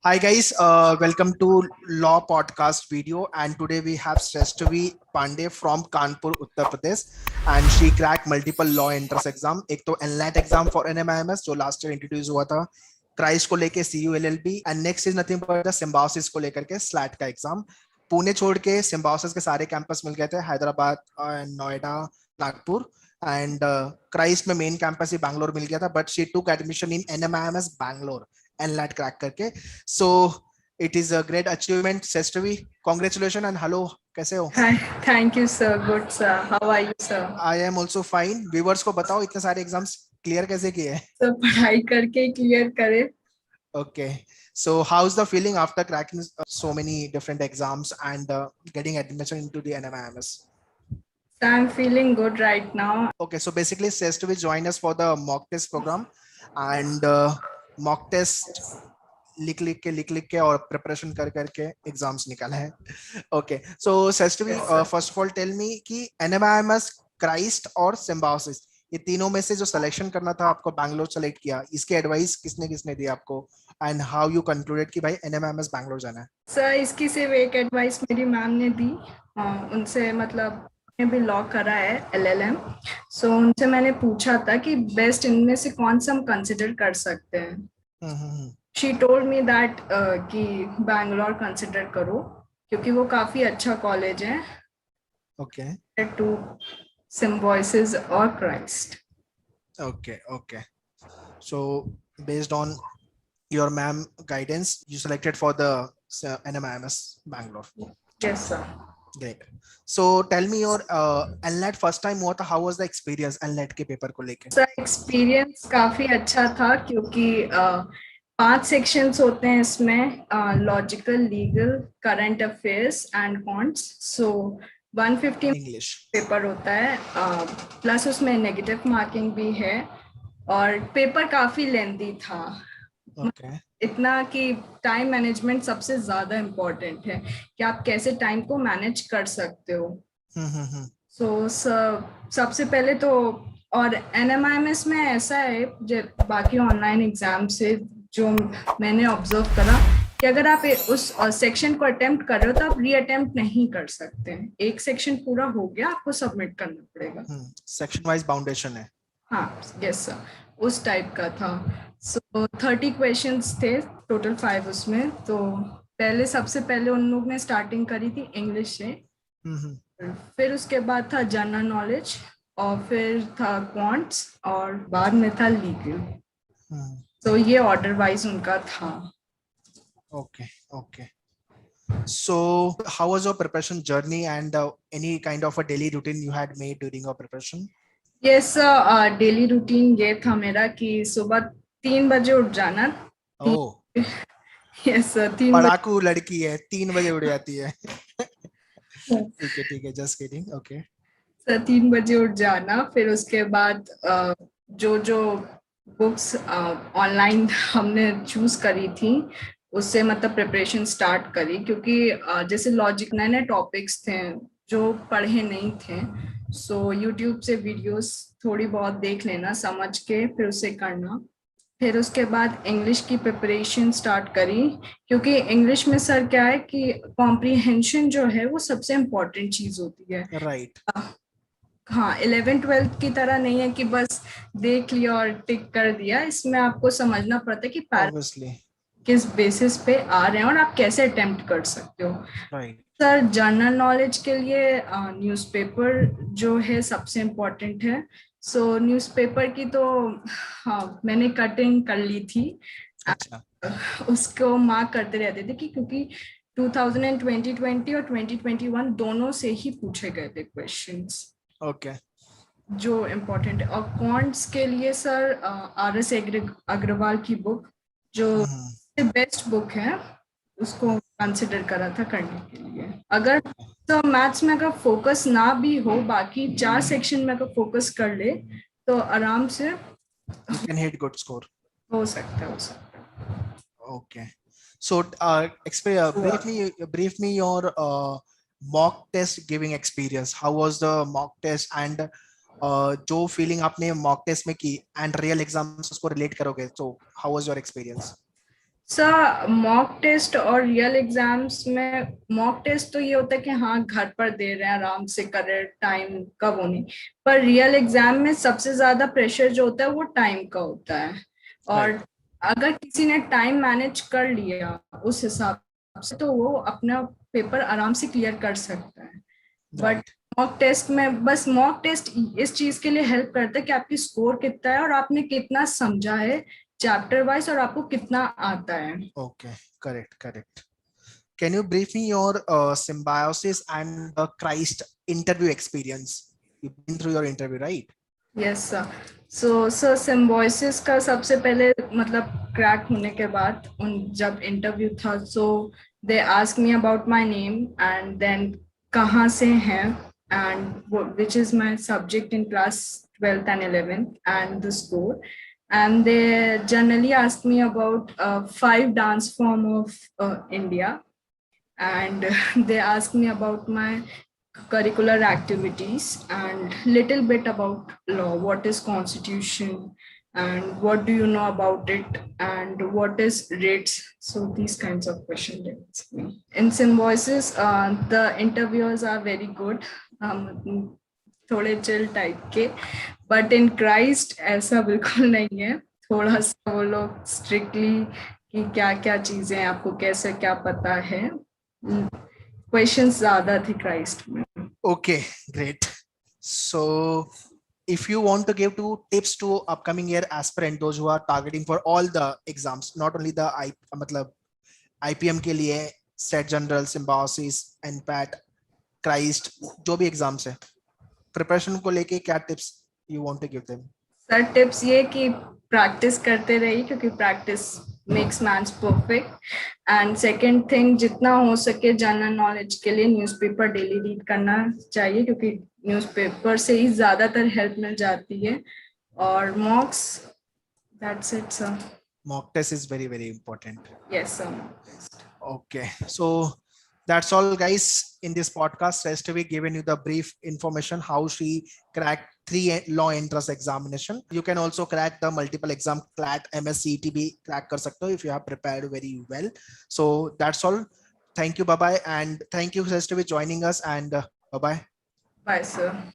Hi guys, welcome to Law Podcast video, and today we have Sreshtavi Pandey from Kanpur, Uttar Pradesh, and she cracked multiple law entrance exam. एक तो NLAT exam for NMIMS जो last year introduce हुआ था, Christ को लेके CULLB, and next is nothing but the Symbiosis को लेकर के SLAT का exam. पुणे छोड़ के Symbiosis के सारे कैंपस मिल गए थे, हैदराबाद, नोएडा, नागपुर, एंड क्राइस्ट में मेन कैंपस ही बैंगलोर मिल गया था, but she took admission in NMIMS Bangalore NLAT crack करके. So it is a great achievement, Sestavi. Congratulations and hello, कैसे हो? Hi, thank you sir. Good sir. How are you sir? I am also fine. Viewers को बताओ इतने सारे exams clear कैसे किए हैं? So पढ़ाई करके क्लियर करे. Okay. So how's the feeling after cracking so many different exams and getting admission into the NMIMS? So I'm feeling good right now. Okay, so basically Sestavi joined us for the mock test program and mock test लिख लिख के और preparation कर करके exams निकाले हैं. Okay, so सेस्टवी, first of all tell me कि NMIMS, क्राइस्ट और सिम्बायोसिस, ये तीनों में से जो सिलेक्शन करना था आपको बैंगलोर सेलेक्ट किया, इसके एडवाइस किसने किसने दी आपको एंड हाउ यू कंक्लूडेड कि भाई NMIMS बैंगलोर जाना है? सर इसकी सिर्फ एक एडवाइस मेरी मैम ने दी. उनसे मतलब ने भी लॉ करा है LLM. सो उनसे मैंने पूछा था कि बेस्ट इनमें से कौन सा हम कंसिडर कर सकते हैं. She told me that कि बैंगलोर कंसिडर करो क्योंकि वो काफी अच्छा कॉलेज है. ओके टू सिम्बॉयसिस और Christ. Okay okay, so based on your ma'am guidance you selected for the NMIMS Bangalore. Yes sir. Great. So tell me your NLAT first time हुआ था, how was the experience NLAT के paper को लेके? Sir experience काफी अच्छा था क्योंकि 5 sections होते हैं इसमें, logical, legal, current affairs and counts. So 150 English paper होता है, प्लस उसमें नेगेटिव मार्किंग भी है और पेपर काफी लेंथी था. okay. इतना कि टाइम मैनेजमेंट सबसे ज्यादा इम्पोर्टेंट है कि आप कैसे टाइम को मैनेज कर सकते हो. सो सबसे पहले तो, और NMIMS में ऐसा है जो बाकी ऑनलाइन एग्जाम से जो मैंने ऑब्जर्व करा कि अगर आप उस सेक्शन को अटेम्प्ट कर रहे हो तो आप री अटेम्प्ट नहीं कर सकते. एक सेक्शन पूरा हो गया, आपको सबमिट करना पड़ेगा. सेक्शन वाइज बाउंडेशन है. हाँ यस सर, उस टाइप का था. सो 30 क्वेश्चंस थे टोटल, 5 उसमें. तो पहले सबसे पहले उन लोग ने स्टार्टिंग करी थी इंग्लिश से, फिर उसके बाद था जनरल नॉलेज और फिर था क्वांट्स और बाद में था लीगल. तो ये ऑर्डर वाइज उनका था. Okay okay, so how was your preparation journey and any kind of a daily routine you had made during your preparation? Yes sir, daily routine ये था मेरा कि सुबह 3 बजे उठ जाना. यस सर, 3 पढ़ाकू लड़की है, 3 बजे उठ जाती है. ठीक है, जस्ट किडिंग. ओके सर, 3 बजे उठ जाना. फिर उसके बाद जो बुक्स ऑनलाइन हमने चूज करी थी उससे मतलब प्रिपरेशन स्टार्ट करी, क्योंकि जैसे लॉजिक नए नए टॉपिक्स थे जो पढ़े नहीं थे. सो यूट्यूब से वीडियोस थोड़ी बहुत देख लेना, समझ के फिर उसे करना. फिर उसके बाद इंग्लिश की प्रिपरेशन स्टार्ट करी, क्योंकि इंग्लिश में सर क्या है कि कॉम्प्रिहेंशन जो है वो सबसे इम्पोर्टेंट चीज होती है. राइट. हाँ, 11th-12th की तरह नहीं है कि बस देख लिया और टिक कर दिया. इसमें आपको समझना पड़ता है कि ऑब्वियसली किस बेसिस पे आ रहे हैं और आप कैसे अटेम्प्ट कर सकते हो. राइट. सर जनरल नॉलेज के लिए न्यूज़पेपर जो है सबसे इम्पोर्टेंट है. सो न्यूज़पेपर की तो हाँ मैंने कटिंग कर ली थी. अच्छा. उसको मार्क करते रहते थे कि क्योंकि 2020 और 2021 दोनों से ही पूछे गए थे क्वेश्चंस. ओके. जो इम्पोर्टेंट है. और कॉन्ट्स के लिए सर RS अग्रवाल की बुक जो बेस्ट बुक है उसको कंसिडर करा था करने के लिए. अगर तो मैथ्स में अगर फोकस ना भी हो, बाकी 4 सेक्शन में अगर फोकस कर ले तो आराम से you can hit good score. हो सकता है. Okay, so brief me your mock test giving experience. How was the mock test and जो फीलिंग आपने मॉक टेस्ट में की एंड रियल एग्जाम्स उसको रिलेट करोगे, तो how was your experience? Sir mock test और रियल एग्जाम्स में mock test तो ये होता है कि हाँ घर पर दे रहे हैं, आराम से कर रहे हैं, टाइम का वो नहीं। पर रियल एग्जाम में सबसे ज्यादा प्रेशर जो होता है वो टाइम का होता है। और राइट अगर किसी ने टाइम मैनेज कर लिया उस हिसाब से तो वो अपना पेपर आराम से क्लियर कर सकता है। बट राइट मॉक टेस्ट में बस मॉक टेस्ट इस चीज के लिए हेल्प करता है कि आपकी स्कोर कितना है और आपने कितना समझा है चैप्टर वाइज और आपको कितना आता है। Okay correct correct Can you brief me your symbiosis and the Christ interview experience? You've been through your interview, right? Yes sir. Sir Symbiosis का सबसे पहले मतलब क्रैक होने के बाद उन जब इंटरव्यू था they ask me about my name and then कहाँ से हैं and which is my subject in class 12th and 11th and the score, and they generally ask me about 5 dance form of India, and they ask me about my curricular activities and little bit about law, what is constitution and what do you know about it and what is writs. So these kinds of questions they ask me. In Symbiosis, the interviewers are very good, थोड़े chill type के, but in Christ ऐसा बिल्कुल नहीं है। थोड़ा सा वो लोग स्ट्रिक्टली कि क्या क्या चीजें आपको कैसे क्या पता है, क्वेश्चंस ज्यादा थे क्राइस्ट में। Okay, great. So, if you want to give two tips to upcoming year aspirant, those who are targeting for all the exams, not only the मतलब IPM के लिए, SET general, Symbiosis, NPAT, Christ, जो भी exams है, preparation को लेके क्या tips you want to give them? Sir tips ये कि प्रैक्टिस करते रहिए क्योंकि practice makes mans perfect. And second thing, जितना हो सके जनरल नॉलेज के लिए न्यूज़पेपर डेली रीड करना चाहिए क्योंकि न्यूज़पेपर से ही ज्यादातर हेल्प मिल जाती है। और मॉक्स, that's it sir. Mock test is very very important. Yes sir. Okay, so that's all guys in this podcast. Rest we given you the brief information how she cracked 3 law entrance examination. You can also crack the multiple exam CLAT MSCET भी crack कर सकते हो if you have prepared very well. So that's all. Thank you, bye bye, and thank you Rest joining us, and bye bye. Bye sir.